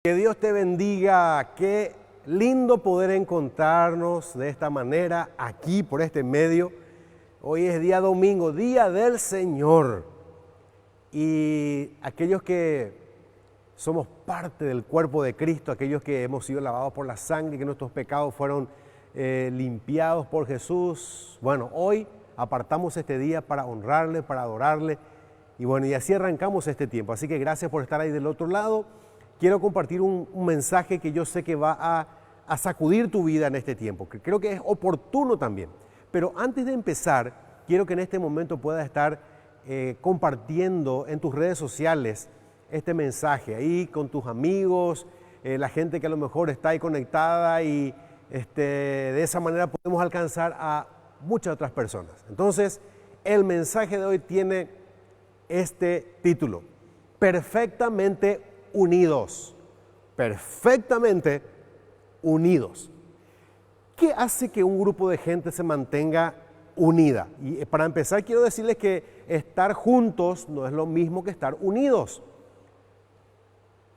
Que Dios te bendiga, qué lindo poder encontrarnos de esta manera aquí por este medio. Hoy es día domingo, día del Señor. Y aquellos que somos parte del cuerpo de Cristo, aquellos que hemos sido lavados por la sangre y que nuestros pecados fueron limpiados por Jesús. Bueno, hoy apartamos este día para honrarle, para adorarle. Y bueno, y así arrancamos este tiempo. Así que gracias por estar ahí del otro lado. Quiero compartir un mensaje que yo sé que va a sacudir tu vida en este tiempo, que creo que es oportuno también. Pero antes de empezar, quiero que en este momento puedas estar compartiendo en tus redes sociales este mensaje, ahí con tus amigos, la gente que a lo mejor está ahí conectada y de esa manera podemos alcanzar a muchas otras personas. Entonces, el mensaje de hoy tiene este título: perfectamente unidos, perfectamente unidos. ¿Qué hace que un grupo de gente se mantenga unida? Y para empezar quiero decirles que estar juntos no es lo mismo que estar unidos.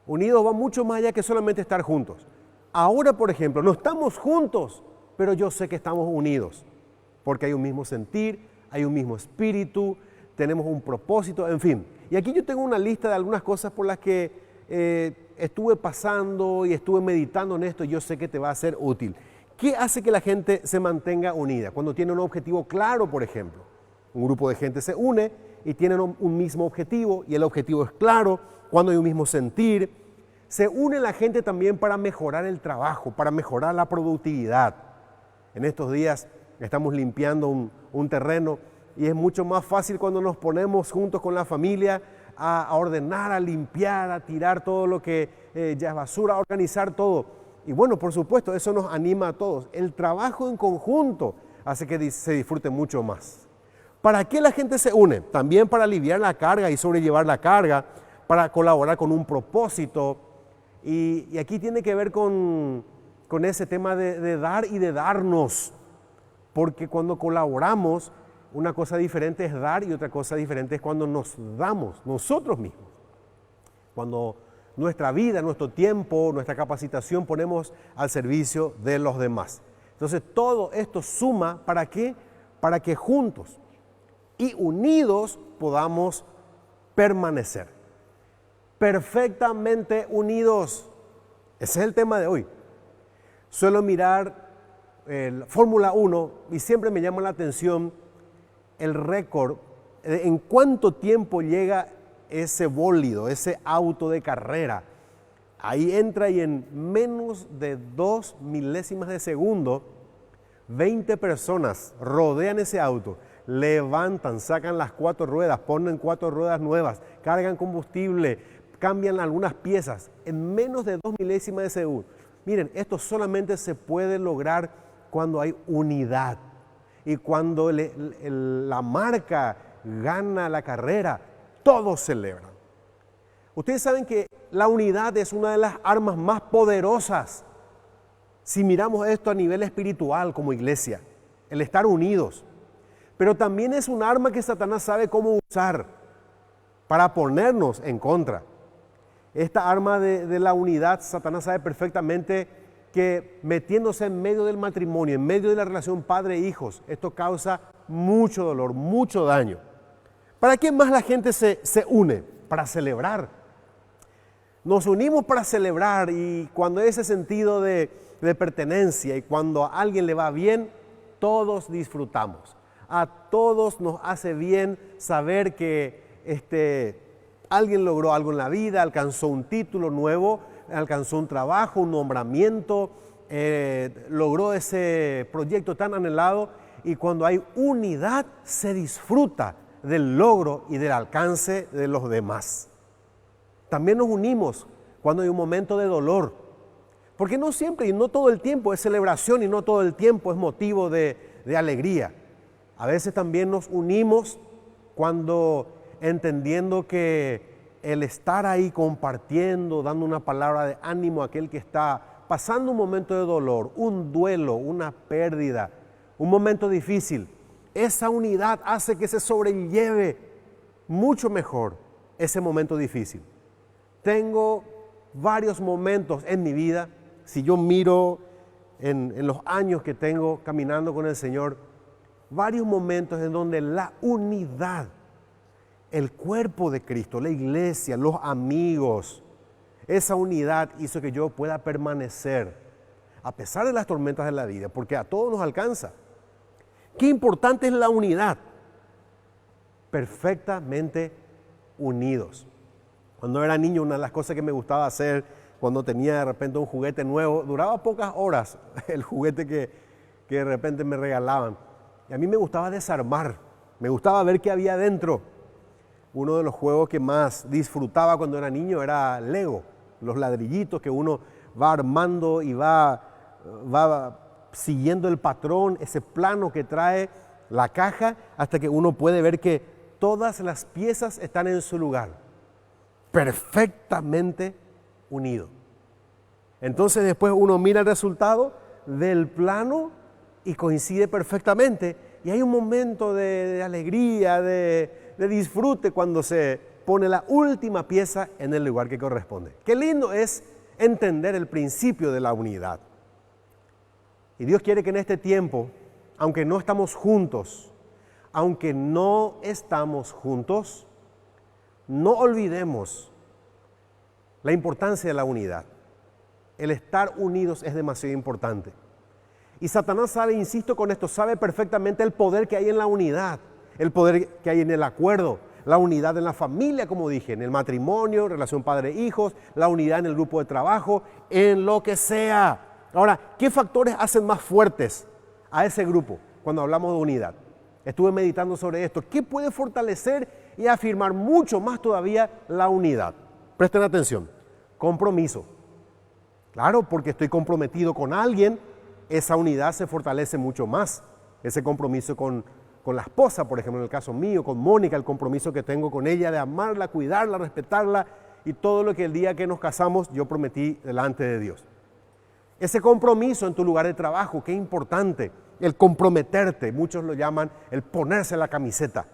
Unidos va mucho más allá que solamente estar juntos. Ahora, por ejemplo, no estamos juntos, pero yo sé que estamos unidos, porque hay un mismo sentir, hay un mismo espíritu, tenemos un propósito, en fin. Y aquí yo tengo una lista de algunas cosas por las que estuve pasando y estuve meditando en esto y yo sé que te va a ser útil. ¿Qué hace que la gente se mantenga unida? Cuando tiene un objetivo claro, por ejemplo. Un grupo de gente se une y tienen un mismo objetivo y el objetivo es claro, cuando hay un mismo sentir. Se une la gente también para mejorar el trabajo, para mejorar la productividad. En estos días estamos limpiando un terreno y es mucho más fácil cuando nos ponemos juntos con la familia a ordenar, a limpiar, a tirar todo lo que ya es basura, a organizar todo. Y bueno, por supuesto, eso nos anima a todos. El trabajo en conjunto hace que se disfrute mucho más. ¿Para qué la gente se une? También para aliviar la carga y sobrellevar la carga, para colaborar con un propósito. Y aquí tiene que ver con ese tema de dar y de darnos. Porque cuando colaboramos, una cosa diferente es dar y otra cosa diferente es cuando nos damos nosotros mismos. Cuando nuestra vida, nuestro tiempo, nuestra capacitación ponemos al servicio de los demás. Entonces todo esto suma, ¿para qué? Para que juntos y unidos podamos permanecer. Perfectamente unidos. Ese es el tema de hoy. Suelo mirar Fórmula 1 y siempre me llama la atención el récord, en cuánto tiempo llega ese bólido, ese auto de carrera. Ahí entra y en menos de 2 milésimas de segundo, 20 personas rodean ese auto, levantan, sacan las 4 ruedas, ponen 4 ruedas nuevas, cargan combustible, cambian algunas piezas, en menos de 2 milésimas de segundo. Miren, esto solamente se puede lograr cuando hay unidad. Y cuando la marca gana la carrera, todos celebran. Ustedes saben que la unidad es una de las armas más poderosas. Si miramos esto a nivel espiritual como iglesia, el estar unidos. Pero también es un arma que Satanás sabe cómo usar para ponernos en contra. Esta arma de la unidad, Satanás sabe perfectamente que metiéndose en medio del matrimonio, en medio de la relación padre-hijos, esto causa mucho dolor, mucho daño. ¿Para qué más la gente se une? Para celebrar. Nos unimos para celebrar y cuando hay ese sentido de pertenencia y cuando a alguien le va bien, todos disfrutamos. A todos nos hace bien saber que alguien logró algo en la vida, alcanzó un título nuevo, alcanzó un trabajo, un nombramiento, logró ese proyecto tan anhelado y cuando hay unidad se disfruta del logro y del alcance de los demás. También nos unimos cuando hay un momento de dolor, porque no siempre y no todo el tiempo es celebración y no todo el tiempo es motivo de alegría. A veces también nos unimos cuando entendiendo que el estar ahí compartiendo, dando una palabra de ánimo a aquel que está pasando un momento de dolor, un duelo, una pérdida, un momento difícil, esa unidad hace que se sobrelleve mucho mejor ese momento difícil. Tengo varios momentos en mi vida, si yo miro en los años que tengo caminando con el Señor, varios momentos en donde la unidad, el cuerpo de Cristo, la iglesia, los amigos, esa unidad hizo que yo pueda permanecer a pesar de las tormentas de la vida, porque a todos nos alcanza. Qué importante es la unidad, perfectamente unidos. Cuando era niño, una de las cosas que me gustaba hacer, cuando tenía de repente un juguete nuevo, duraba pocas horas el juguete que de repente me regalaban. Y a mí me gustaba desarmar, me gustaba ver qué había dentro. Uno de los juegos que más disfrutaba cuando era niño era Lego, los ladrillitos que uno va armando y va siguiendo el patrón, ese plano que trae la caja, hasta que uno puede ver que todas las piezas están en su lugar, perfectamente unido. Entonces después uno mira el resultado del plano y coincide perfectamente, y hay un momento de alegría, de disfrute cuando se pone la última pieza en el lugar que corresponde. Qué lindo es entender el principio de la unidad. Y Dios quiere que en este tiempo, aunque no estamos juntos, no olvidemos la importancia de la unidad. El estar unidos es demasiado importante. Y Satanás sabe, insisto con esto, sabe perfectamente el poder que hay en la unidad, el poder que hay en el acuerdo, la unidad en la familia, como dije, en el matrimonio, relación padre-hijos, la unidad en el grupo de trabajo, en lo que sea. Ahora, ¿qué factores hacen más fuertes a ese grupo cuando hablamos de unidad? Estuve meditando sobre esto. ¿Qué puede fortalecer y afirmar mucho más todavía la unidad? Presten atención. Compromiso. Claro, porque estoy comprometido con alguien, esa unidad se fortalece mucho más. Ese compromiso con la esposa, por ejemplo, en el caso mío, con Mónica, el compromiso que tengo con ella de amarla, cuidarla, respetarla y todo lo que el día que nos casamos yo prometí delante de Dios. Ese compromiso en tu lugar de trabajo, qué importante, el comprometerte, muchos lo llaman el ponerse la camiseta,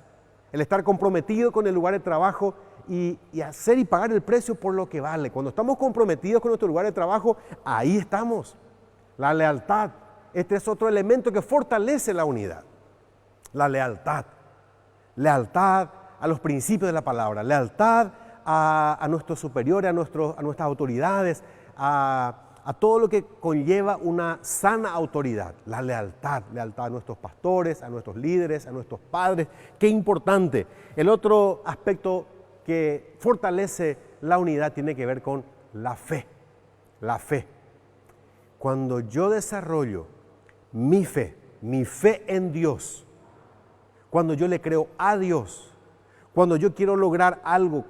el estar comprometido con el lugar de trabajo y hacer y pagar el precio por lo que vale. Cuando estamos comprometidos con nuestro lugar de trabajo, ahí estamos. La lealtad, este es otro elemento que fortalece la unidad. La lealtad. Lealtad a los principios de la palabra, lealtad a nuestros superiores, a nuestras autoridades, a todo lo que conlleva una sana autoridad. La lealtad a nuestros pastores, a nuestros líderes, a nuestros padres. Qué importante. El otro aspecto que fortalece la unidad tiene que ver con la fe. La fe. Cuando yo desarrollo mi fe en Dios, cuando yo le creo a Dios, cuando yo quiero lograr algo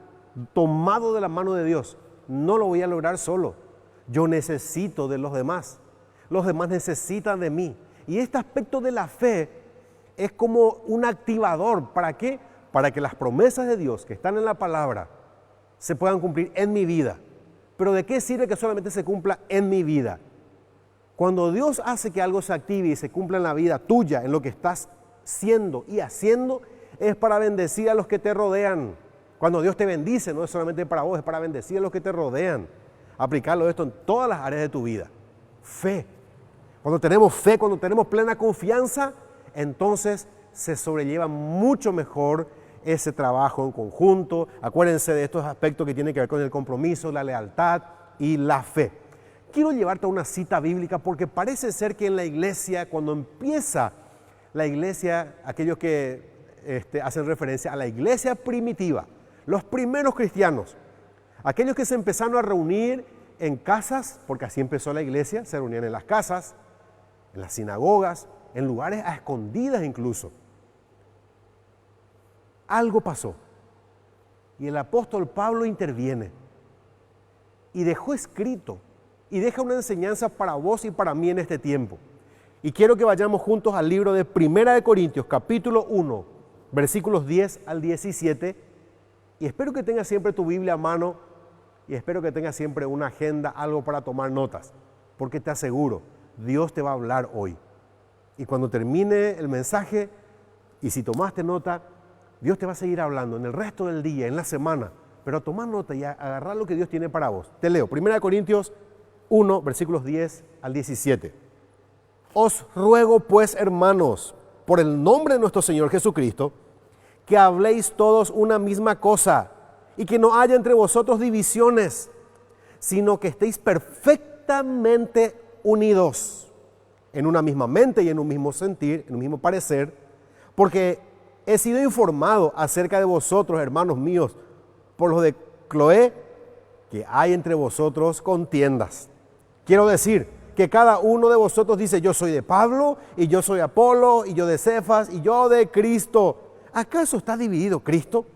tomado de la mano de Dios, no lo voy a lograr solo. Yo necesito de los demás necesitan de mí. Y este aspecto de la fe es como un activador. ¿Para qué? Para que las promesas de Dios que están en la palabra se puedan cumplir en mi vida. Pero ¿de qué sirve que solamente se cumpla en mi vida? Cuando Dios hace que algo se active y se cumpla en la vida tuya, en lo que estás siendo y haciendo, es para bendecir a los que te rodean. Cuando Dios te bendice, no es solamente para vos, es para bendecir a los que te rodean. Aplicarlo esto en todas las áreas de tu vida. Fe. Cuando tenemos fe, cuando tenemos plena confianza, entonces se sobrelleva mucho mejor ese trabajo en conjunto. Acuérdense de estos aspectos que tienen que ver con el compromiso, la lealtad y la fe. Quiero llevarte a una cita bíblica porque parece ser que en la iglesia, cuando empieza la iglesia, aquellos que hacen referencia a la iglesia primitiva, los primeros cristianos, aquellos que se empezaron a reunir en casas, porque así empezó la iglesia, se reunían en las casas, en las sinagogas, en lugares a escondidas incluso. Algo pasó y el apóstol Pablo interviene y dejó escrito y deja una enseñanza para vos y para mí en este tiempo. Y quiero que vayamos juntos al libro de Primera de Corintios, capítulo 1, versículos 10 al 17. Y espero que tengas siempre tu Biblia a mano y espero que tengas siempre una agenda, algo para tomar notas. Porque te aseguro, Dios te va a hablar hoy. Y cuando termine el mensaje, y si tomaste nota, Dios te va a seguir hablando en el resto del día, en la semana. pero toma nota y agarrar lo que Dios tiene para vos. Te leo, 1 Corintios 1, versículos 10 al 17. Os ruego pues, hermanos, por el nombre de nuestro Señor Jesucristo, que habléis todos una misma cosa y que no haya entre vosotros divisiones, sino que estéis perfectamente unidos en una misma mente y en un mismo sentir, en un mismo parecer, porque he sido informado acerca de vosotros, hermanos míos, por los de Cloé, que hay entre vosotros contiendas. Quiero decir que cada uno de vosotros dice, yo soy de Pablo, y yo soy de Apolo, y yo de Cefas, y yo de Cristo. ¿Acaso está dividido Cristo?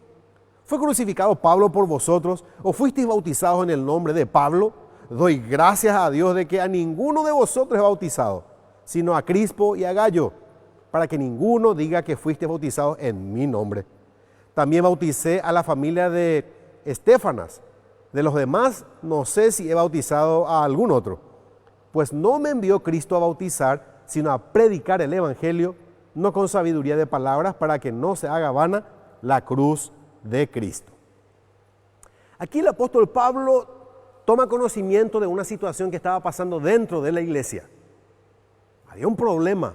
¿Fue crucificado Pablo por vosotros, o fuisteis bautizados en el nombre de Pablo? Doy gracias a Dios de que a ninguno de vosotros he bautizado, sino a Crispo y a Gayo, para que ninguno diga que fuiste bautizados en mi nombre. También bauticé a la familia de Estéfanas. De los demás, no sé si he bautizado a algún otro, pues no me envió Cristo a bautizar, sino a predicar el Evangelio, no con sabiduría de palabras, para que no se haga vana la cruz de Cristo. Aquí el apóstol Pablo toma conocimiento de una situación que estaba pasando dentro de la iglesia. Había un problema.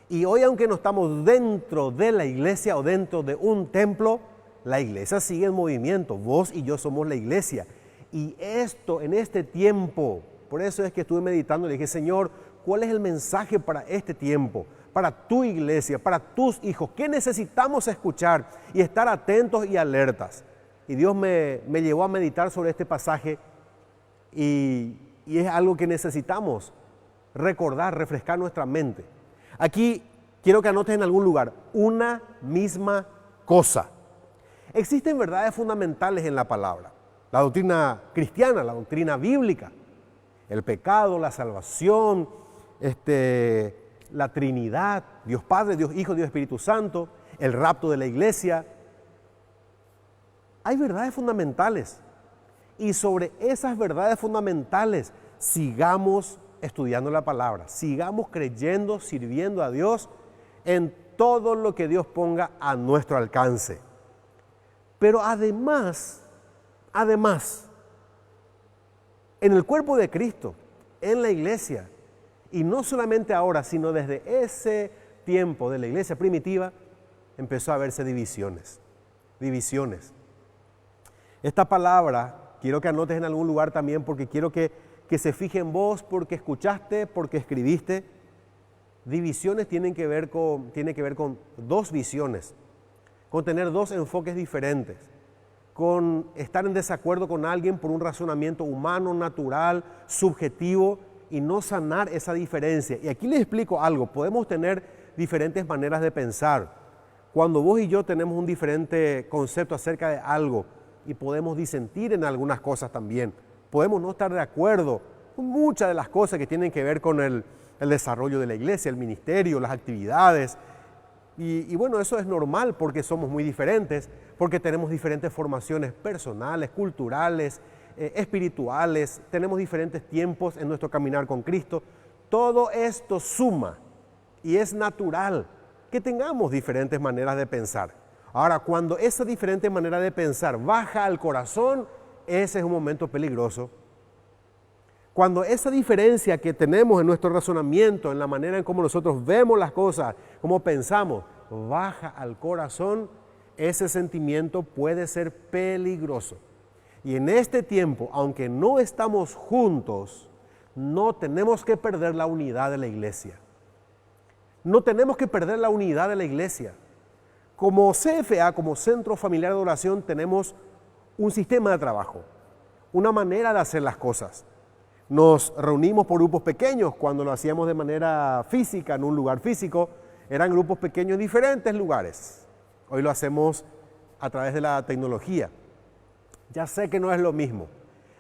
Y hoy, aunque no estamos dentro de la iglesia o dentro de un templo, la iglesia sigue en movimiento. Vos y yo somos la iglesia. Y esto, en este tiempo, por eso es que estuve meditando y le dije, Señor, ¿cuál es el mensaje para este tiempo? Para tu iglesia, para tus hijos. ¿Qué necesitamos escuchar? Y estar atentos y alertas. Y Dios me llevó a meditar sobre este pasaje y es algo que necesitamos recordar, refrescar nuestra mente. Aquí quiero que anotes en algún lugar, una misma cosa. Existen verdades fundamentales en la palabra. La doctrina cristiana, la doctrina bíblica, el pecado, la salvación, la Trinidad, Dios Padre, Dios Hijo, Dios Espíritu Santo, el rapto de la iglesia. Hay verdades fundamentales y sobre esas verdades fundamentales sigamos estudiando la palabra, sigamos creyendo, sirviendo a Dios en todo lo que Dios ponga a nuestro alcance. Pero además, en el cuerpo de Cristo, en la iglesia, y no solamente ahora, sino desde ese tiempo de la iglesia primitiva, empezó a verse divisiones. Esta palabra, quiero que anotes en algún lugar también, porque quiero que se fije en vos, porque escuchaste, porque escribiste. Divisiones tiene que ver con dos visiones, con tener dos enfoques diferentes, con estar en desacuerdo con alguien por un razonamiento humano, natural, subjetivo, y no sanar esa diferencia. Y aquí les explico algo, podemos tener diferentes maneras de pensar. Cuando vos y yo tenemos un diferente concepto acerca de algo, y podemos disentir en algunas cosas también, podemos no estar de acuerdo con muchas de las cosas que tienen que ver con el desarrollo de la iglesia, el ministerio, las actividades. Y bueno, eso es normal porque somos muy diferentes, porque tenemos diferentes formaciones personales, culturales, espirituales, tenemos diferentes tiempos en nuestro caminar con Cristo. Todo esto suma y es natural que tengamos diferentes maneras de pensar. Ahora, cuando esa diferente manera de pensar baja al corazón, ese es un momento peligroso. Cuando esa diferencia que tenemos en nuestro razonamiento, en la manera en cómo nosotros vemos las cosas, cómo pensamos, baja al corazón, ese sentimiento puede ser peligroso. Y en este tiempo, aunque no estamos juntos, no tenemos que perder la unidad de la iglesia. No tenemos que perder la unidad de la iglesia. Como CFA, como Centro Familiar de Oración, tenemos un sistema de trabajo, una manera de hacer las cosas. Nos reunimos por grupos pequeños. Cuando lo hacíamos de manera física, en un lugar físico, eran grupos pequeños en diferentes lugares. Hoy lo hacemos a través de la tecnología. Ya sé que no es lo mismo.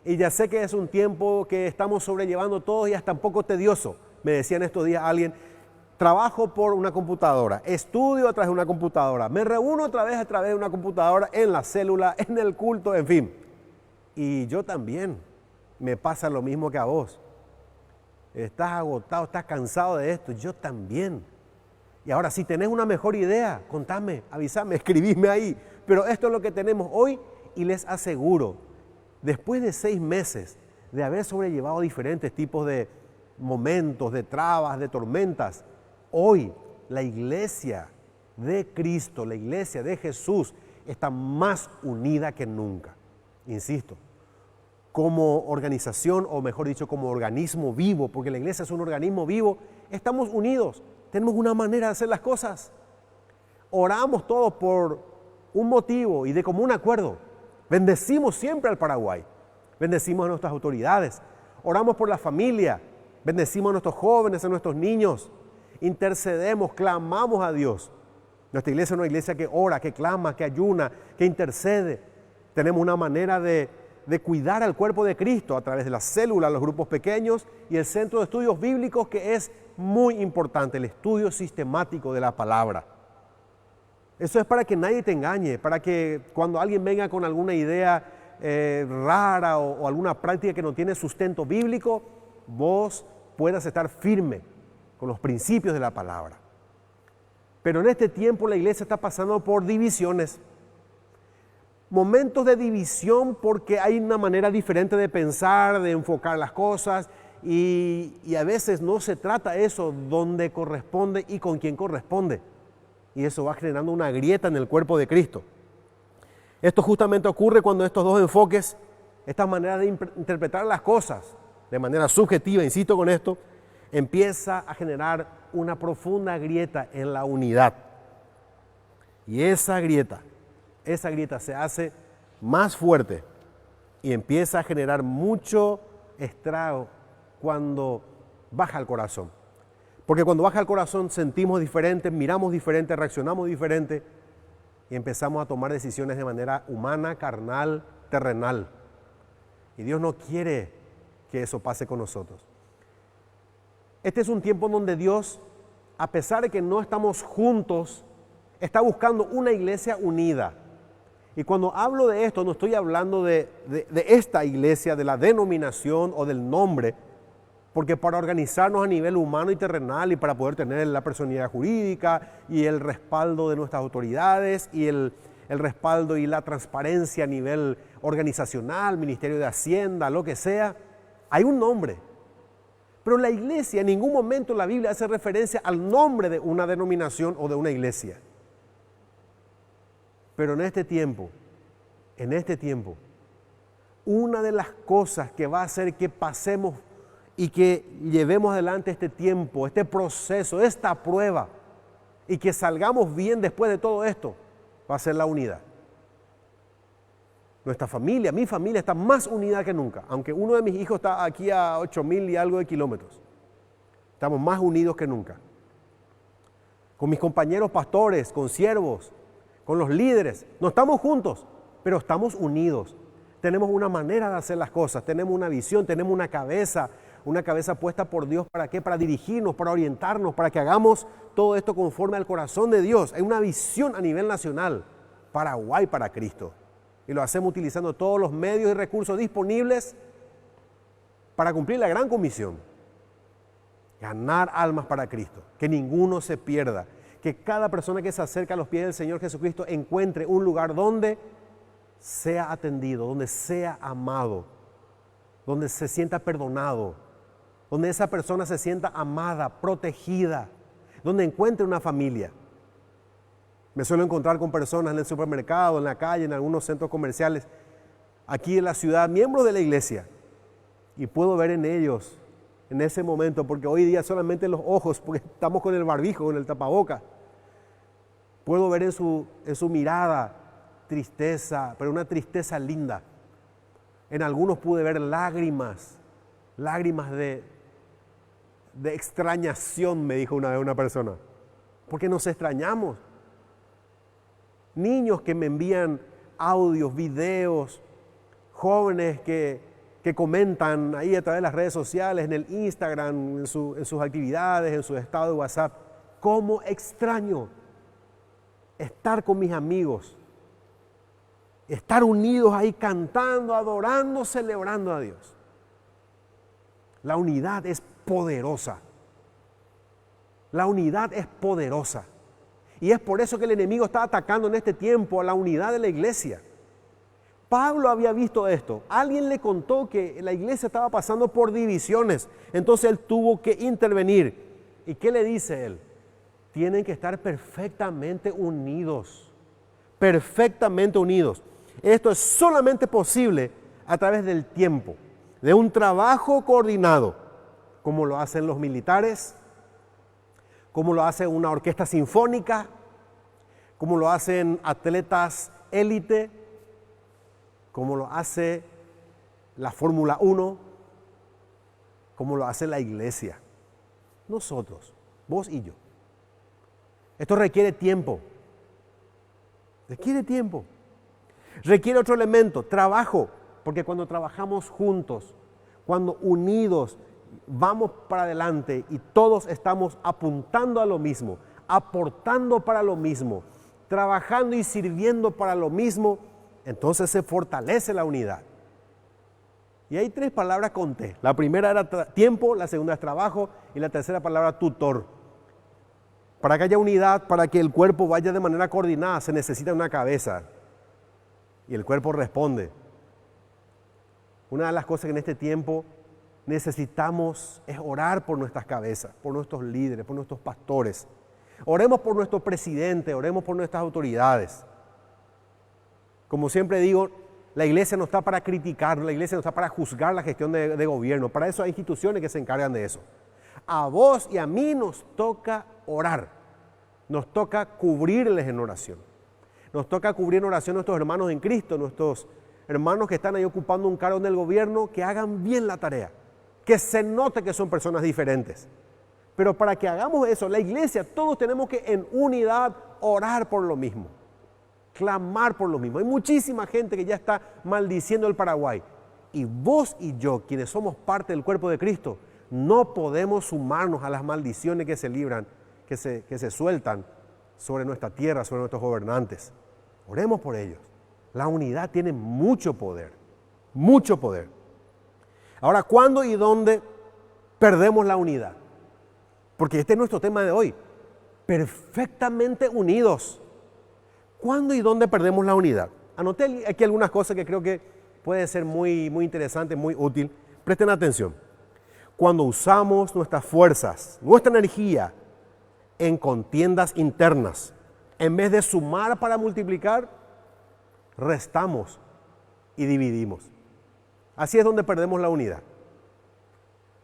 Y ya sé que es un tiempo que estamos sobrellevando todos y hasta un poco tedioso. Me decían estos días alguien, trabajo por una computadora, estudio a través de una computadora, me reúno a través de una computadora, en la célula, en el culto, en fin. Y yo también, me pasa lo mismo que a vos. Estás agotado, estás cansado de esto, yo también. Y ahora, si tenés una mejor idea, contame, avísame, escribime ahí. Pero esto es lo que tenemos hoy y les aseguro, después de 6 meses de haber sobrellevado diferentes tipos de momentos, de trabas, de tormentas, hoy la iglesia de Cristo, la iglesia de Jesús, está más unida que nunca. Insisto, como organización, o mejor dicho, como organismo vivo, porque la iglesia es un organismo vivo, estamos unidos, tenemos una manera de hacer las cosas. Oramos todos por un motivo y de común acuerdo. Bendecimos siempre al Paraguay, bendecimos a nuestras autoridades, oramos por la familia, bendecimos a nuestros jóvenes, a nuestros niños, intercedemos, clamamos a Dios. Nuestra iglesia es una iglesia que ora, que clama, que ayuna, que intercede. Tenemos una manera de cuidar al cuerpo de Cristo a través de las células, los grupos pequeños y el centro de estudios bíblicos, que es muy importante, el estudio sistemático de la palabra. Eso es para que nadie te engañe, para que cuando alguien venga con alguna idea rara o alguna práctica que no tiene sustento bíblico, vos puedas estar firme con los principios de la palabra. Pero en este tiempo la iglesia está pasando por divisiones, momentos de división, porque hay una manera diferente de pensar, de enfocar las cosas, y a veces no se trata eso donde corresponde y con quien corresponde. Y eso va generando una grieta en el cuerpo de Cristo. Esto justamente ocurre cuando estos dos enfoques, esta manera de interpretar las cosas de manera subjetiva, insisto con esto, empieza a generar una profunda grieta en la unidad. Y esa grieta se hace más fuerte y empieza a generar mucho estrago cuando baja el corazón. Porque cuando baja el corazón sentimos diferente, miramos diferente, reaccionamos diferente y empezamos a tomar decisiones de manera humana, carnal, terrenal. Y Dios no quiere que eso pase con nosotros. Este es un tiempo donde Dios, a pesar de que no estamos juntos, está buscando una iglesia unida. Y cuando hablo de esto, no estoy hablando de esta iglesia, de la denominación o del nombre, porque para organizarnos a nivel humano y terrenal y para poder tener la personalidad jurídica y el respaldo de nuestras autoridades y el respaldo y la transparencia a nivel organizacional, Ministerio de Hacienda, lo que sea, hay un nombre. Pero la iglesia, en ningún momento la Biblia hace referencia al nombre de una denominación o de una iglesia. Pero en este tiempo, una de las cosas que va a hacer que pasemos y que llevemos adelante este tiempo, este proceso, esta prueba, y que salgamos bien después de todo esto, va a ser la unidad. Nuestra familia, mi familia está más unida que nunca, aunque uno de mis hijos está aquí a 8,000 y algo de kilómetros. Estamos más unidos que nunca. Con mis compañeros pastores, con siervos, con los líderes, no estamos juntos, pero estamos unidos. Tenemos una manera de hacer las cosas, tenemos una visión, tenemos una cabeza puesta por Dios. ¿Para qué? Para dirigirnos, para orientarnos, para que hagamos todo esto conforme al corazón de Dios. Hay una visión a nivel nacional, Paraguay para Cristo. Y lo hacemos utilizando todos los medios y recursos disponibles para cumplir la gran comisión. Ganar almas para Cristo, que ninguno se pierda, que cada persona que se acerca a los pies del Señor Jesucristo encuentre un lugar donde sea atendido, donde sea amado, donde se sienta perdonado, donde esa persona se sienta amada, protegida, donde encuentre una familia. Me suelo encontrar con personas en el supermercado, en la calle, en algunos centros comerciales, aquí en la ciudad, miembros de la iglesia, y puedo ver en ellos, en ese momento, porque hoy día solamente los ojos, porque estamos con el barbijo, con el tapaboca, puedo ver en su mirada tristeza, pero una tristeza linda. En algunos pude ver lágrimas de extrañación, me dijo una vez una persona, porque nos extrañamos. Niños que me envían audios, videos, jóvenes que comentan ahí a través de las redes sociales, en el Instagram, en sus actividades, en su estado de WhatsApp. ¿Cómo extraño estar con mis amigos? Estar unidos ahí cantando, adorando, celebrando a Dios. La unidad es poderosa. La unidad es poderosa. Y es por eso que el enemigo está atacando en este tiempo a la unidad de la iglesia. Pablo había visto esto. Alguien le contó que la iglesia estaba pasando por divisiones. Entonces él tuvo que intervenir. ¿Y qué le dice él? Tienen que estar perfectamente unidos. Perfectamente unidos. Esto es solamente posible a través del tiempo, de un trabajo coordinado, como lo hacen los militares, como lo hace una orquesta sinfónica, como lo hacen atletas élite, como lo hace la Fórmula 1, como lo hace la iglesia. Nosotros, vos y yo. Esto requiere tiempo. Requiere tiempo. Requiere otro elemento, trabajo. Porque cuando trabajamos juntos, cuando unidos, vamos para adelante y todos estamos apuntando a lo mismo, aportando para lo mismo, trabajando y sirviendo para lo mismo, entonces se fortalece la unidad. Y hay 3 palabras conté. La primera era tiempo, la segunda es trabajo y la tercera palabra tutor. Para que haya unidad, para que el cuerpo vaya de manera coordinada, se necesita una cabeza y el cuerpo responde. Una de las cosas que en este tiempo necesitamos es orar por nuestras cabezas, por nuestros líderes, por nuestros pastores. Oremos por nuestro presidente, oremos por nuestras autoridades. Como siempre digo, la iglesia no está para criticar, la iglesia no está para juzgar la gestión de gobierno. Para eso hay instituciones que se encargan de eso. A vos y a mí nos toca orar, nos toca cubrirles en oración. Nos toca cubrir en oración a nuestros hermanos en Cristo, nuestros hermanos que están ahí ocupando un cargo en el gobierno, que hagan bien la tarea, que se note que son personas diferentes. Pero para que hagamos eso, la iglesia, todos tenemos que en unidad orar por lo mismo, clamar por lo mismo. Hay muchísima gente que ya está maldiciendo el Paraguay. Y vos y yo, quienes somos parte del cuerpo de Cristo, no podemos sumarnos a las maldiciones que se libran, que se sueltan sobre nuestra tierra, sobre nuestros gobernantes. Oremos por ellos. La unidad tiene mucho poder, mucho poder. Ahora, ¿cuándo y dónde perdemos la unidad? Porque este es nuestro tema de hoy. Perfectamente unidos. ¿Cuándo y dónde perdemos la unidad? Anoté aquí algunas cosas que creo que puede ser muy interesante, muy útil. Presten atención. Cuando usamos nuestras fuerzas, nuestra energía en contiendas internas, en vez de sumar para multiplicar, restamos y dividimos. Así es donde perdemos la unidad.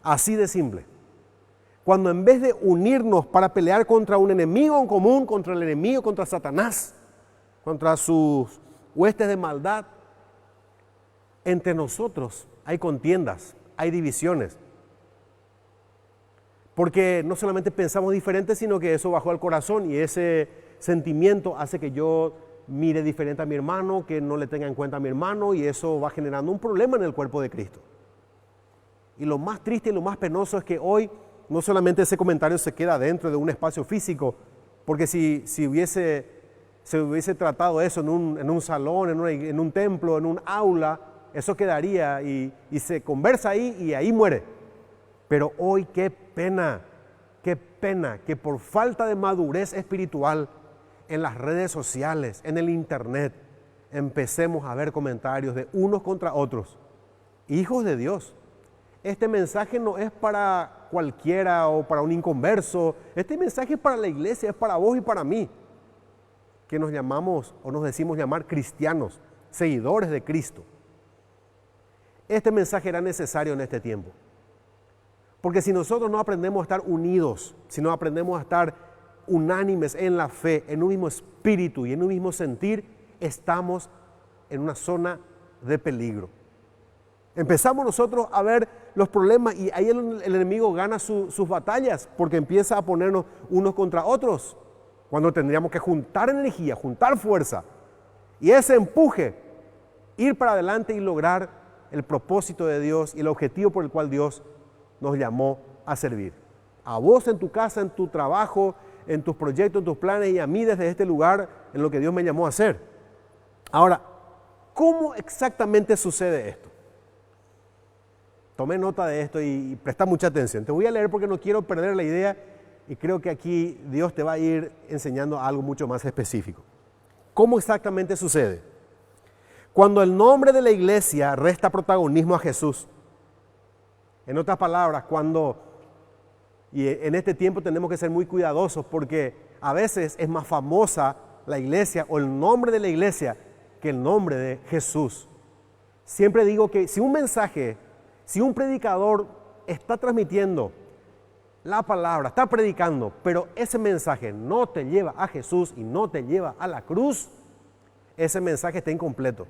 Así de simple. Cuando en vez de unirnos para pelear contra un enemigo en común, contra el enemigo, contra Satanás, contra sus huestes de maldad, entre nosotros hay contiendas, hay divisiones. Porque no solamente pensamos diferente, sino que eso bajó al corazón y ese sentimiento hace que yo mire diferente a mi hermano, que no le tenga en cuenta a mi hermano, y eso va generando un problema en el cuerpo de Cristo. Y lo más triste y lo más penoso es que hoy no solamente ese comentario se queda dentro de un espacio físico, porque si se hubiese tratado eso en un salón, en un templo, en un aula, eso quedaría y se conversa ahí y ahí muere. Pero hoy qué pena que por falta de madurez espiritual en las redes sociales, en el internet, empecemos a ver comentarios de unos contra otros. Hijos de Dios, este mensaje no es para cualquiera o para un inconverso, este mensaje es para la iglesia, es para vos y para mí, que nos llamamos o nos decimos llamar cristianos, seguidores de Cristo. Este mensaje era necesario en este tiempo. Porque si nosotros no aprendemos a estar unidos, si no aprendemos a estar unánimes en la fe, en un mismo espíritu y en un mismo sentir, estamos en una zona de peligro. Empezamos nosotros a ver los problemas y ahí el enemigo gana sus batallas porque empieza a ponernos unos contra otros, cuando tendríamos que juntar energía, juntar fuerza y ese empuje, ir para adelante y lograr el propósito de Dios y el objetivo por el cual Dios nos llamó a servir. A vos en tu casa, en tu trabajo, en tus proyectos, en tus planes y a mí desde este lugar en lo que Dios me llamó a hacer. Ahora, ¿cómo exactamente sucede esto? Tomé nota de esto y presta mucha atención. Te voy a leer porque no quiero perder la idea y creo que aquí Dios te va a ir enseñando algo mucho más específico. ¿Cómo exactamente sucede? Cuando el nombre de la iglesia resta protagonismo a Jesús. En otras palabras, y en este tiempo tenemos que ser muy cuidadosos porque a veces es más famosa la iglesia o el nombre de la iglesia que el nombre de Jesús. Siempre digo que si un predicador está transmitiendo la palabra, está predicando, pero ese mensaje no te lleva a Jesús y no te lleva a la cruz, ese mensaje está incompleto.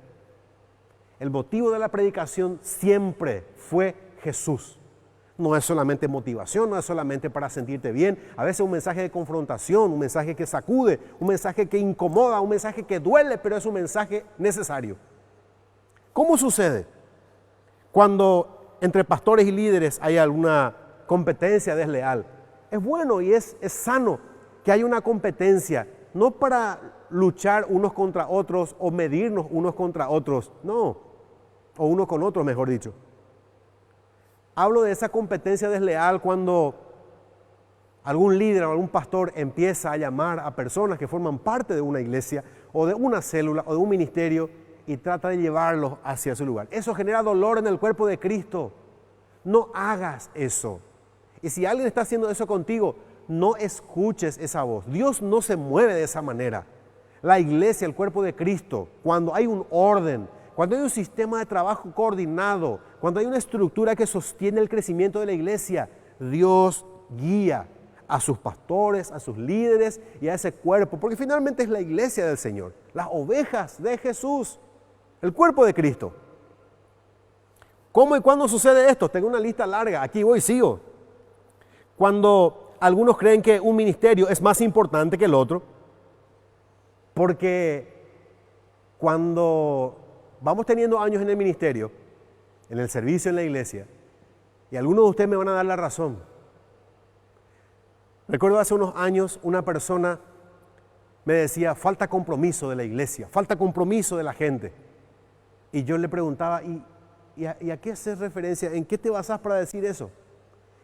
El motivo de la predicación siempre fue Jesús. No es solamente motivación, no es solamente para sentirte bien. A veces un mensaje de confrontación, un mensaje que sacude, un mensaje que incomoda, un mensaje que duele, pero es un mensaje necesario. ¿Cómo sucede cuando entre pastores y líderes hay alguna competencia desleal? Es bueno y es sano que haya una competencia, no para luchar unos contra otros o medirnos unos contra otros, no, o unos con otros, mejor dicho. Hablo de esa competencia desleal cuando algún líder o algún pastor empieza a llamar a personas que forman parte de una iglesia o de una célula o de un ministerio y trata de llevarlos hacia su lugar. Eso genera dolor en el cuerpo de Cristo. No hagas eso. Y si alguien está haciendo eso contigo, no escuches esa voz. Dios no se mueve de esa manera. La iglesia, el cuerpo de Cristo, cuando hay un orden, cuando hay un sistema de trabajo coordinado, cuando hay una estructura que sostiene el crecimiento de la iglesia, Dios guía a sus pastores, a sus líderes y a ese cuerpo, porque finalmente es la iglesia del Señor, las ovejas de Jesús, el cuerpo de Cristo. ¿Cómo y cuándo sucede esto? Tengo una lista larga, aquí voy, sigo. Cuando algunos creen que un ministerio es más importante que el otro, porque cuando vamos teniendo años en el ministerio, en el servicio en la iglesia, y algunos de ustedes me van a dar la razón. Recuerdo hace unos años una persona me decía, falta compromiso de la iglesia, falta compromiso de la gente. Y yo le preguntaba, ¿y a qué haces referencia? ¿En qué te basas para decir eso?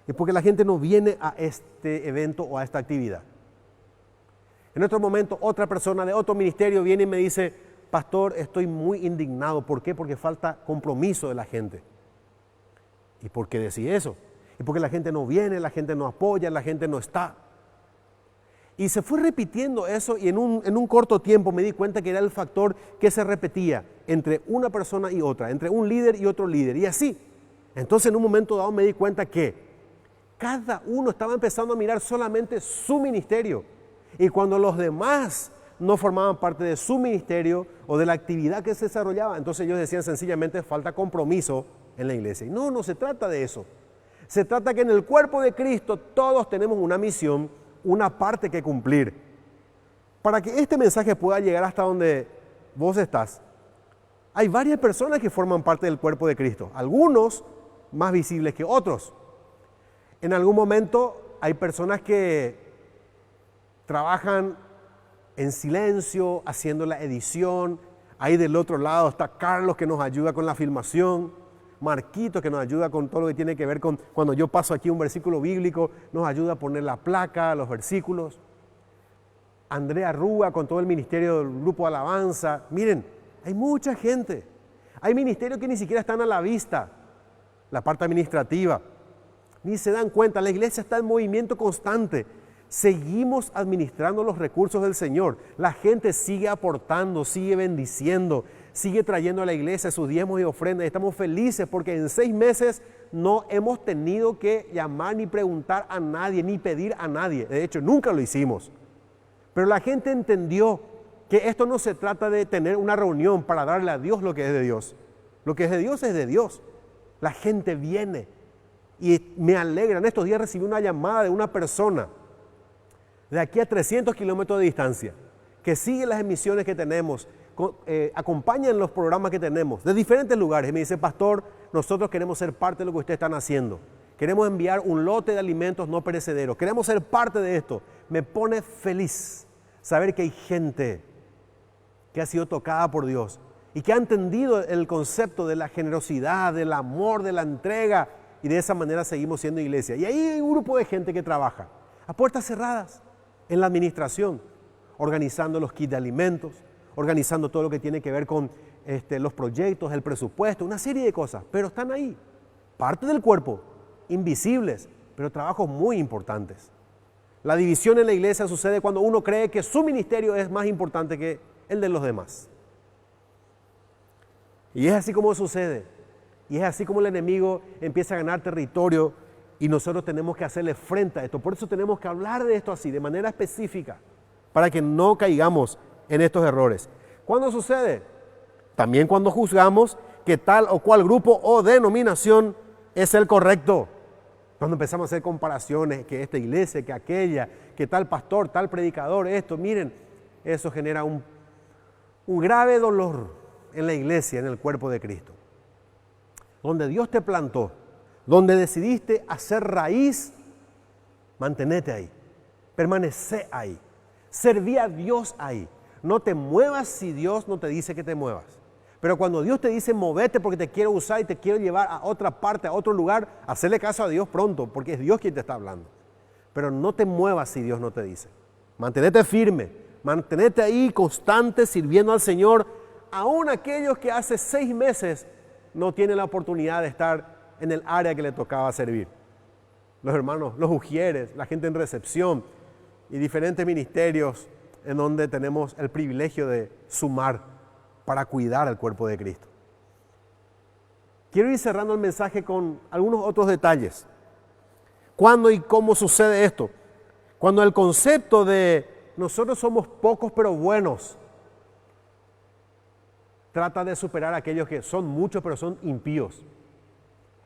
Es porque la gente no viene a este evento o a esta actividad. En otro momento, otra persona de otro ministerio viene y me dice, pastor, estoy muy indignado. ¿Por qué? Porque falta compromiso de la gente. ¿Y por qué decís eso? Y porque la gente no viene, la gente no apoya, la gente no está. Y se fue repitiendo eso y en un corto tiempo me di cuenta que era el factor que se repetía entre una persona y otra, entre un líder y otro líder, y así. Entonces en un momento dado me di cuenta que cada uno estaba empezando a mirar solamente su ministerio. Y cuando los demás no formaban parte de su ministerio o de la actividad que se desarrollaba, entonces ellos decían sencillamente falta compromiso en la iglesia. Y no se trata de eso. Se trata que en el cuerpo de Cristo todos tenemos una misión, una parte que cumplir. Para que este mensaje pueda llegar hasta donde vos estás, hay varias personas que forman parte del cuerpo de Cristo, algunos más visibles que otros. En algún momento hay personas que trabajan en silencio, haciendo la edición. Ahí del otro lado está Carlos, que nos ayuda con la filmación. Marquito, que nos ayuda con todo lo que tiene que ver con cuando yo paso aquí un versículo bíblico, nos ayuda a poner la placa, los versículos. Andrea Rúa con todo el ministerio del grupo de alabanza. Miren, hay mucha gente. Hay ministerios que ni siquiera están a la vista. La parte administrativa. Ni se dan cuenta. La iglesia está en movimiento constante. Seguimos administrando los recursos del Señor. La gente sigue aportando, sigue bendiciendo, sigue trayendo a la iglesia sus diezmos y ofrendas. Estamos felices porque en 6 meses no hemos tenido que llamar ni preguntar a nadie, ni pedir a nadie. De hecho, nunca lo hicimos. Pero la gente entendió que esto no se trata de tener una reunión para darle a Dios lo que es de Dios. Lo que es de Dios es de Dios. La gente viene y me alegra. En estos días recibí una llamada de una persona de aquí a 300 kilómetros de distancia, que sigue las emisiones que tenemos, acompañan los programas que tenemos de diferentes lugares. Y me dice, pastor, nosotros queremos ser parte de lo que ustedes están haciendo. Queremos enviar un lote de alimentos no perecederos. Queremos ser parte de esto. Me pone feliz saber que hay gente que ha sido tocada por Dios y que ha entendido el concepto de la generosidad, del amor, de la entrega, y de esa manera seguimos siendo iglesia. Y ahí hay un grupo de gente que trabaja a puertas cerradas en la administración, organizando los kits de alimentos, organizando todo lo que tiene que ver con los proyectos, el presupuesto, una serie de cosas, pero están ahí, parte del cuerpo, invisibles, pero trabajos muy importantes. La división en la iglesia sucede cuando uno cree que su ministerio es más importante que el de los demás. Y es así como sucede. Y es así como el enemigo empieza a ganar territorio y nosotros tenemos que hacerle frente a esto. Por eso tenemos que hablar de esto así, de manera específica, para que no caigamos en estos errores. ¿Cuándo sucede? También cuando juzgamos que tal o cual grupo o denominación es el correcto. Cuando empezamos a hacer comparaciones, que esta iglesia, que aquella, que tal pastor, tal predicador, esto, miren, eso genera un grave dolor en la iglesia, en el cuerpo de Cristo. Donde Dios te plantó, donde decidiste hacer raíz, mantenete ahí, permanece ahí, serví a Dios ahí. No te muevas si Dios no te dice que te muevas. Pero cuando Dios te dice movete porque te quiero usar y te quiero llevar a otra parte, a otro lugar, hacerle caso a Dios pronto, porque es Dios quien te está hablando. Pero no te muevas si Dios no te dice. Mantenete firme, mantenete ahí constante sirviendo al Señor, aún aquellos que hace 6 meses no tienen la oportunidad de estar en el área que le tocaba servir. Los hermanos, los ujieres, la gente en recepción y diferentes ministerios en donde tenemos el privilegio de sumar para cuidar al cuerpo de Cristo. Quiero ir cerrando el mensaje con algunos otros detalles. ¿Cuándo y cómo sucede esto? Cuando el concepto de nosotros somos pocos pero buenos trata de superar a aquellos que son muchos pero son impíos.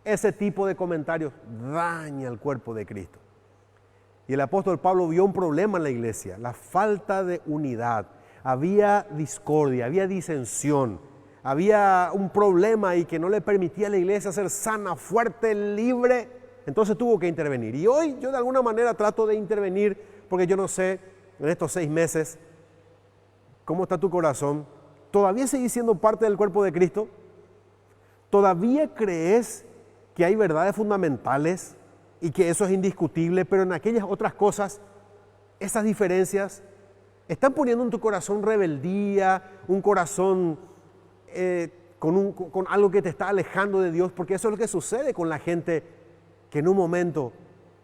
Ese tipo de comentarios daña al cuerpo de Cristo. Y el apóstol Pablo vio un problema en la iglesia, la falta de unidad. Había discordia, había disensión, había un problema ahí que no le permitía a la iglesia ser sana, fuerte, libre. Entonces tuvo que intervenir. Y hoy yo de alguna manera trato de intervenir porque yo no sé en estos 6 meses cómo está tu corazón. ¿Todavía seguís siendo parte del cuerpo de Cristo? ¿Todavía crees que hay verdades fundamentales y que eso es indiscutible, pero en aquellas otras cosas, esas diferencias están poniendo en tu corazón rebeldía, un corazón con algo que te está alejando de Dios? Porque eso es lo que sucede con la gente que en un momento,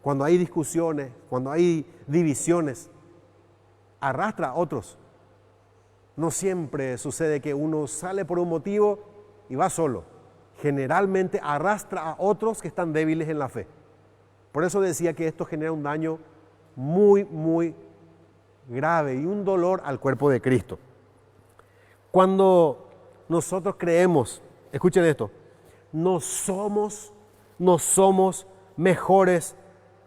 cuando hay discusiones, cuando hay divisiones, arrastra a otros. No siempre sucede que uno sale por un motivo y va solo. Generalmente arrastra a otros que están débiles en la fe. Por eso decía que esto genera un daño muy, muy grave y un dolor al cuerpo de Cristo. Cuando nosotros creemos, escuchen esto, no somos mejores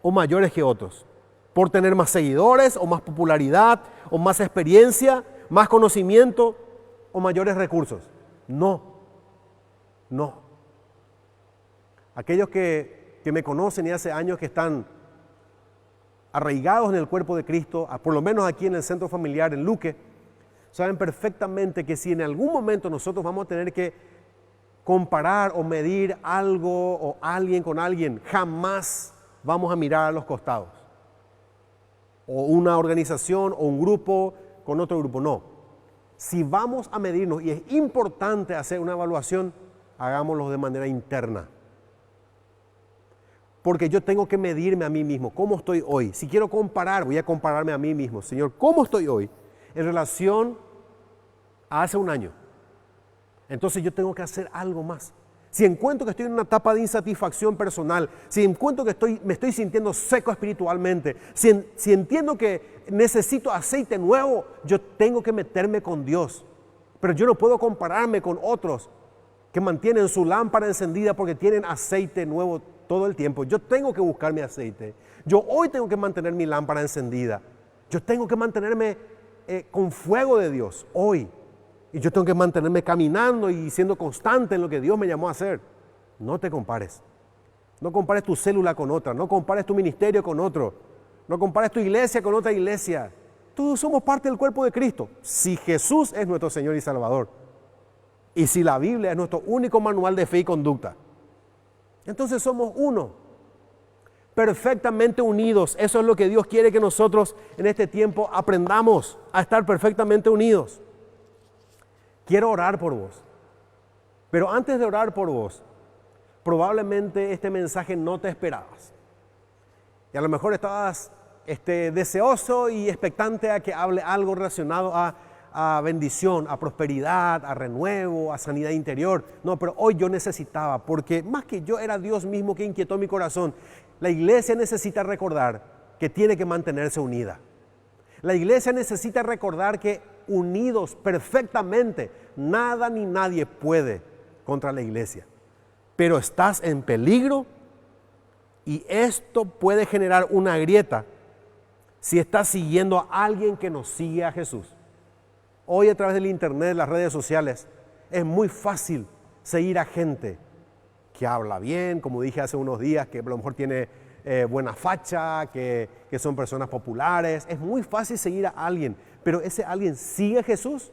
o mayores que otros por tener más seguidores o más popularidad o más experiencia, más conocimiento o mayores recursos. No. Aquellos que me conocen y hace años que están arraigados en el cuerpo de Cristo, por lo menos aquí en el centro familiar en Luque, saben perfectamente que si en algún momento nosotros vamos a tener que comparar o medir algo o alguien con alguien, jamás vamos a mirar a los costados. O una organización o un grupo con otro grupo, no. Si vamos a medirnos y es importante hacer una evaluación, hagámoslo de manera interna. Porque yo tengo que medirme a mí mismo, ¿cómo estoy hoy? Si quiero comparar, voy a compararme a mí mismo. Señor, ¿cómo estoy hoy en relación a hace un año? Entonces yo tengo que hacer algo más. Si encuentro que estoy en una etapa de insatisfacción personal, si encuentro que me estoy sintiendo seco espiritualmente, si entiendo que necesito aceite nuevo, yo tengo que meterme con Dios. Pero yo no puedo compararme con otros que mantienen su lámpara encendida porque tienen aceite nuevo todo el tiempo. Yo tengo que buscar mi aceite. Yo hoy tengo que mantener mi lámpara encendida. Yo tengo que mantenerme con fuego de Dios hoy. Y yo tengo que mantenerme caminando y siendo constante en lo que Dios me llamó a hacer. No te compares. No compares tu célula con otra. No compares tu ministerio con otro. No compares tu iglesia con otra iglesia. Todos somos parte del cuerpo de Cristo. Si Jesús es nuestro Señor y Salvador. Y si la Biblia es nuestro único manual de fe y conducta. Entonces somos uno. Perfectamente unidos. Eso es lo que Dios quiere que nosotros en este tiempo aprendamos a estar perfectamente unidos. Quiero orar por vos. Pero antes de orar por vos, probablemente este mensaje no te esperabas. Y a lo mejor estabas deseoso y expectante a que hable algo relacionado a bendición, a prosperidad, a renuevo, a sanidad interior. No, pero hoy yo necesitaba, porque más que yo era Dios mismo que inquietó mi corazón. La iglesia necesita recordar que tiene que mantenerse unida. La iglesia necesita recordar que unidos perfectamente, nada ni nadie puede contra la iglesia. Pero estás en peligro y esto puede generar una grieta si estás siguiendo a alguien que no sigue a Jesús. Hoy a través del internet, las redes sociales, es muy fácil seguir a gente que habla bien, como dije hace unos días, que a lo mejor tiene buena facha, que son personas populares. Es muy fácil seguir a alguien, pero ese alguien sigue a Jesús.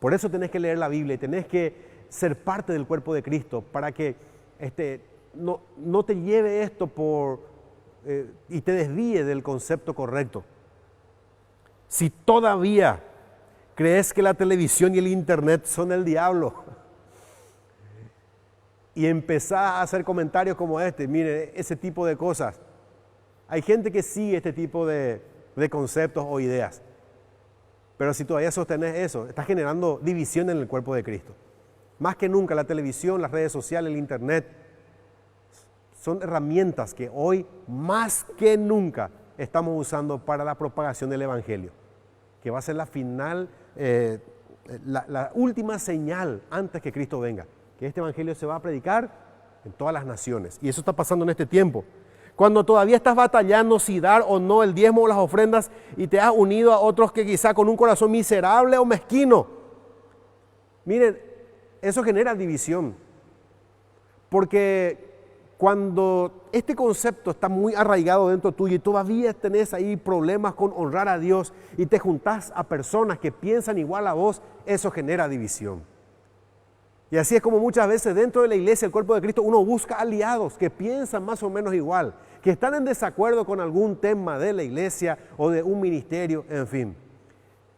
Por eso tenés que leer la Biblia y tenés que ser parte del cuerpo de Cristo para que no te lleve esto y te desvíe del concepto correcto. Si todavía crees que la televisión y el internet son el diablo y empezás a hacer comentarios como mire, ese tipo de cosas. Hay gente que sigue este tipo de conceptos o ideas. Pero si todavía sostenés eso, estás generando división en el cuerpo de Cristo. Más que nunca la televisión, las redes sociales, el internet son herramientas que hoy más que nunca estamos usando para la propagación del Evangelio, que va a ser la final, la última señal antes que Cristo venga, que este Evangelio se va a predicar en todas las naciones. Y eso está pasando en este tiempo. Cuando todavía estás batallando si dar o no el diezmo o las ofrendas y te has unido a otros que quizá con un corazón miserable o mezquino. Miren, eso genera división. Porque cuando este concepto está muy arraigado dentro tuyo y todavía tenés ahí problemas con honrar a Dios y te juntás a personas que piensan igual a vos, eso genera división. Y así es como muchas veces dentro de la iglesia, el cuerpo de Cristo, uno busca aliados que piensan más o menos igual, que están en desacuerdo con algún tema de la iglesia o de un ministerio, en fin.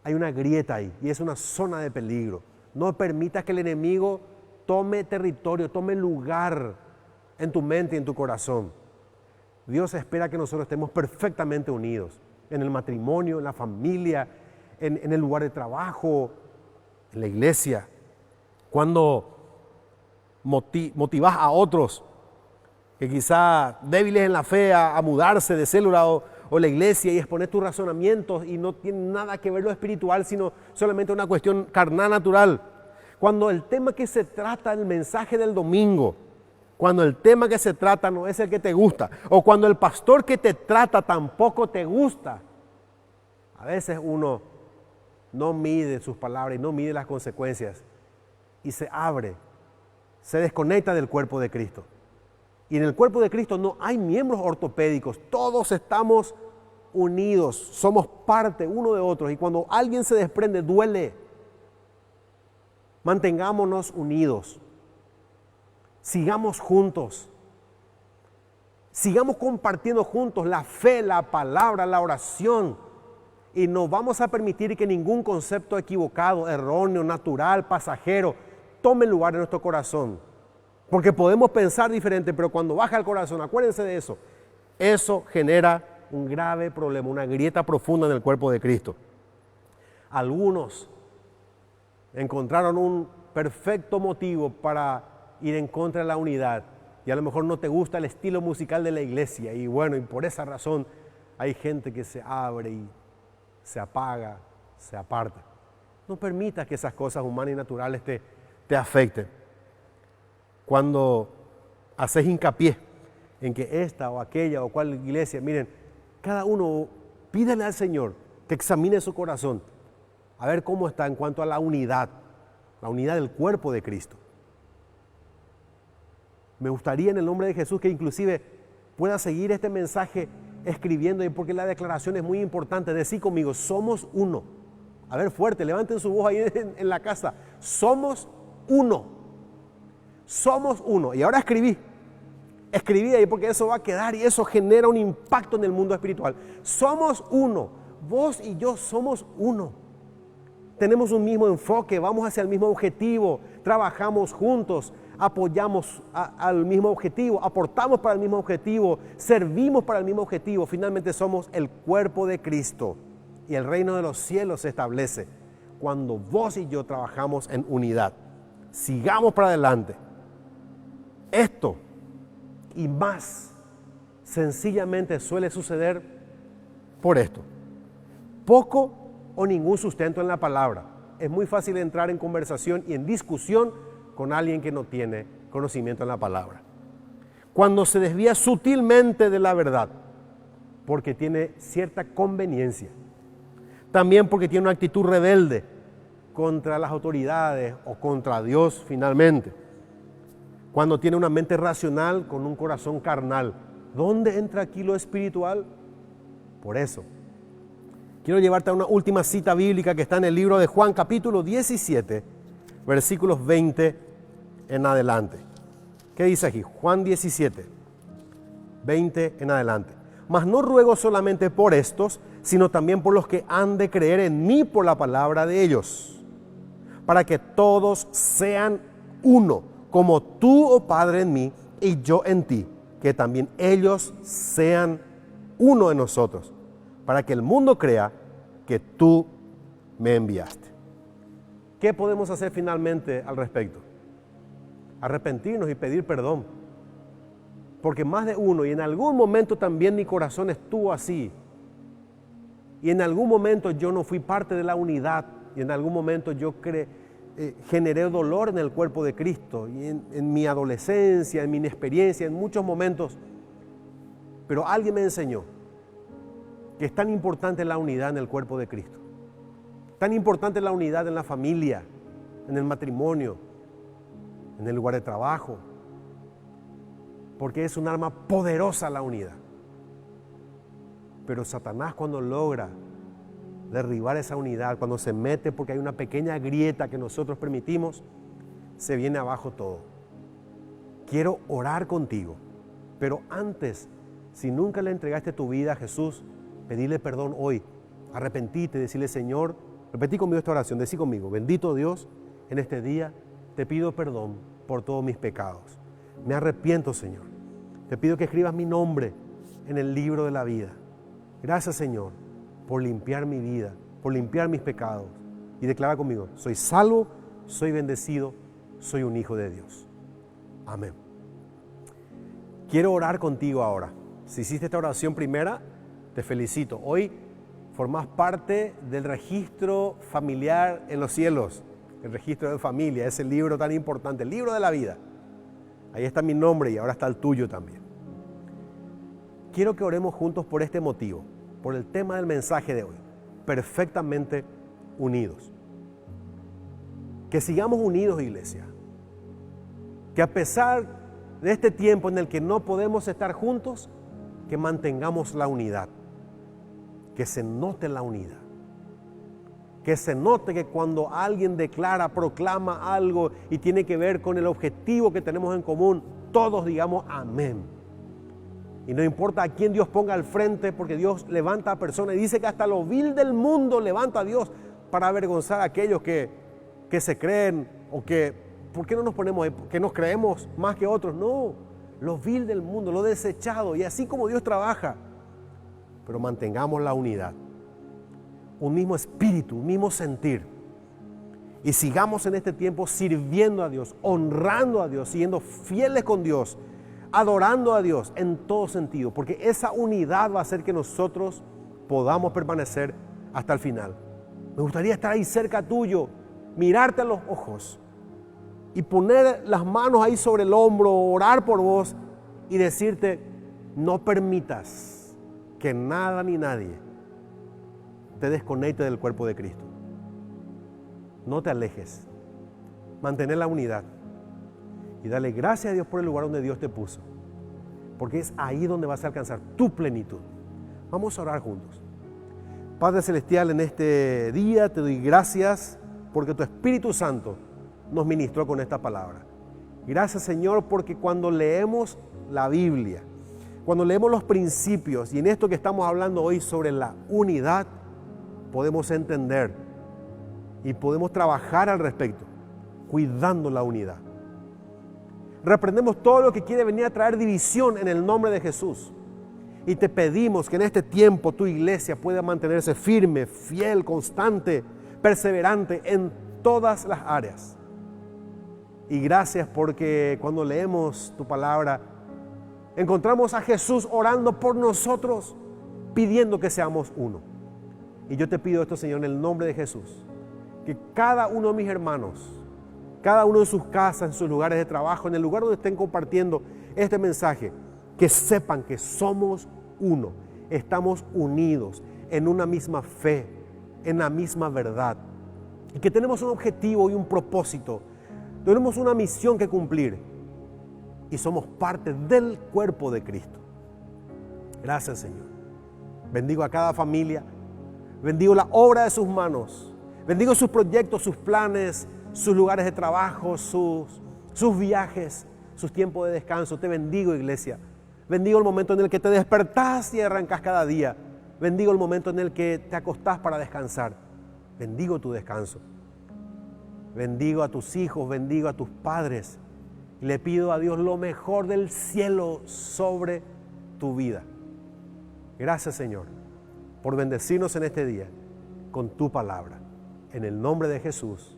Hay una grieta ahí y es una zona de peligro. No permitas que el enemigo tome territorio, tome lugar en tu mente y en tu corazón. Dios espera que nosotros estemos perfectamente unidos en el matrimonio, en la familia, en el lugar de trabajo, en la iglesia. Cuando motivas a otros que quizá débiles en la fe a mudarse de célula o la iglesia y exponer tus razonamientos y no tiene nada que ver lo espiritual, sino solamente una cuestión carnal, natural. Cuando el tema que se trata, el mensaje del domingo, cuando el tema que se trata no es el que te gusta, o cuando el pastor que te trata tampoco te gusta, a veces uno no mide sus palabras y no mide las consecuencias y se abre, se desconecta del cuerpo de Cristo. Y en el cuerpo de Cristo no hay miembros ortopédicos, todos estamos unidos, somos parte uno de otros y cuando alguien se desprende duele. Mantengámonos unidos, sigamos juntos, sigamos compartiendo juntos la fe, la palabra, la oración y no vamos a permitir que ningún concepto equivocado, erróneo, natural, pasajero tome lugar en nuestro corazón. Porque podemos pensar diferente, pero cuando baja el corazón, acuérdense de eso. Eso genera un grave problema, una grieta profunda en el cuerpo de Cristo. Algunos encontraron un perfecto motivo para ir en contra de la unidad. Y a lo mejor no te gusta el estilo musical de la iglesia. Y bueno, y por esa razón hay gente que se abre y se apaga, se aparta. No permitas que esas cosas humanas y naturales te afecten. Cuando haces hincapié en que esta o aquella o cual iglesia, miren, cada uno pídele al Señor que examine su corazón a ver cómo está en cuanto a la unidad del cuerpo de Cristo. Me gustaría en el nombre de Jesús que inclusive pueda seguir este mensaje escribiendo, porque la declaración es muy importante. Decí conmigo, somos uno. A ver, fuerte, levanten su voz ahí en la casa. Somos uno. Somos uno. Y ahora escribí ahí porque eso va a quedar y eso genera un impacto en el mundo espiritual. Somos uno. Vos y yo somos uno. tenemos un mismo enfoque, vamos hacia el mismo objetivo, trabajamos juntos, apoyamos al mismo objetivo, aportamos para el mismo objetivo, servimos para el mismo objetivo. Finalmente somos el cuerpo de Cristo y el reino de los cielos se establece cuando vos y yo trabajamos en unidad. Sigamos para adelante. Esto y más sencillamente suele suceder por esto: poco o ningún sustento en la palabra. Es muy fácil entrar en conversación y en discusión con alguien que no tiene conocimiento en la palabra. Cuando se desvía sutilmente de la verdad, porque tiene cierta conveniencia. También porque tiene una actitud rebelde contra las autoridades o contra Dios finalmente. Cuando tiene una mente racional con un corazón carnal. ¿Dónde entra aquí lo espiritual? Por eso, quiero llevarte a una última cita bíblica que está en el libro de Juan, capítulo 17, versículos 20 en adelante. ¿Qué dice aquí? Juan 17, 20 en adelante. Mas no ruego solamente por estos, sino también por los que han de creer en mí por la palabra de ellos, para que todos sean uno, como tú, oh Padre, en mí y yo en ti, que también ellos sean uno en nosotros, para que el mundo crea que tú me enviaste. ¿Qué podemos hacer finalmente al respecto? Arrepentirnos y pedir perdón. Porque más de uno, y en algún momento también mi corazón estuvo así, y en algún momento yo no fui parte de la unidad, y en algún momento yo generé dolor en el cuerpo de Cristo, y en mi adolescencia, en mi inexperiencia, en muchos momentos. Pero alguien me enseñó que es tan importante la unidad en el cuerpo de Cristo, tan importante la unidad en la familia, en el matrimonio, en el lugar de trabajo, porque es un arma poderosa la unidad. Pero Satanás, cuando logra derribar esa unidad, cuando se mete porque hay una pequeña grieta que nosotros permitimos, se viene abajo todo. Quiero orar contigo, pero antes, si nunca le entregaste tu vida a Jesús, pedirle perdón hoy, arrepentíte, decirle: Señor, repetí conmigo esta oración, decí conmigo: bendito Dios, en este día te pido perdón por todos mis pecados. Me arrepiento, Señor. Te pido que escribas mi nombre en el libro de la vida. Gracias, Señor, por limpiar mi vida, por limpiar mis pecados. Y declara conmigo: soy salvo, soy bendecido, soy un hijo de Dios. Amén. Quiero orar contigo ahora. Si hiciste esta oración primera, te felicito. Hoy formás parte del registro familiar en los cielos. El registro de familia, ese libro tan importante, el libro de la vida. Ahí está mi nombre y ahora está el tuyo también. Quiero que oremos juntos por este motivo, por el tema del mensaje de hoy: perfectamente unidos. Que sigamos unidos, iglesia. Que a pesar de este tiempo en el que no podemos estar juntos, que mantengamos la unidad. Que se note la unidad. Que se note que cuando alguien declara, proclama algo y tiene que ver con el objetivo que tenemos en común, todos digamos amén. Y no importa a quién Dios ponga al frente, porque Dios levanta a personas y dice que hasta lo vil del mundo levanta a Dios para avergonzar a aquellos que se creen o que, ¿por qué no nos ponemos ahí? Que nos creemos más que otros. No, lo vil del mundo, lo desechado, y así como Dios trabaja. Pero mantengamos la unidad. Un mismo espíritu, un mismo sentir. Y sigamos en este tiempo sirviendo a Dios, honrando a Dios, siendo fieles con Dios, adorando a Dios en todo sentido, porque esa unidad va a hacer que nosotros podamos permanecer hasta el final. Me gustaría estar ahí cerca tuyo, mirarte a los ojos y poner las manos ahí sobre el hombro, orar por vos y decirte: no permitas que nada ni nadie te desconecte del cuerpo de Cristo. No te alejes. Mantén la unidad. Y dale gracias a Dios por el lugar donde Dios te puso. Porque es ahí donde vas a alcanzar tu plenitud. Vamos a orar juntos. Padre Celestial, en este día te doy gracias porque tu Espíritu Santo nos ministró con esta palabra. Gracias, Señor, porque cuando leemos la Biblia, cuando leemos los principios y en esto que estamos hablando hoy sobre la unidad, podemos entender y podemos trabajar al respecto, cuidando la unidad. Reprendemos todo lo que quiere venir a traer división en el nombre de Jesús. Y te pedimos que en este tiempo tu iglesia pueda mantenerse firme, fiel, constante, perseverante en todas las áreas. Y gracias porque cuando leemos tu palabra, encontramos a Jesús orando por nosotros, pidiendo que seamos uno. Y yo te pido esto, Señor, en el nombre de Jesús, que cada uno de mis hermanos, cada uno en sus casas, en sus lugares de trabajo, en el lugar donde estén compartiendo este mensaje, que sepan que somos uno, estamos unidos en una misma fe, en la misma verdad, y que tenemos un objetivo y un propósito, tenemos una misión que cumplir, y somos parte del cuerpo de Cristo. Gracias, Señor. Bendigo a cada familia, bendigo la obra de sus manos, bendigo sus proyectos, sus planes, sus lugares de trabajo, sus viajes, sus tiempos de descanso. Te bendigo, iglesia. Bendigo el momento en el que te despertás y arrancás cada día. Bendigo el momento en el que te acostás para descansar. Bendigo tu descanso. Bendigo a tus hijos, bendigo a tus padres. Y le pido a Dios lo mejor del cielo sobre tu vida. Gracias, Señor, por bendecirnos en este día con tu palabra. En el nombre de Jesús.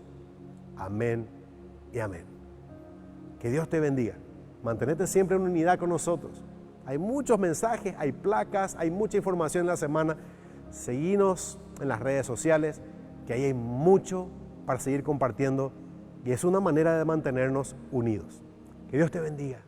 Amén y amén. Que Dios te bendiga. Mantenete siempre en unidad con nosotros. Hay muchos mensajes, hay placas, hay mucha información en la semana. Seguinos en las redes sociales, que ahí hay mucho para seguir compartiendo y es una manera de mantenernos unidos. Que Dios te bendiga.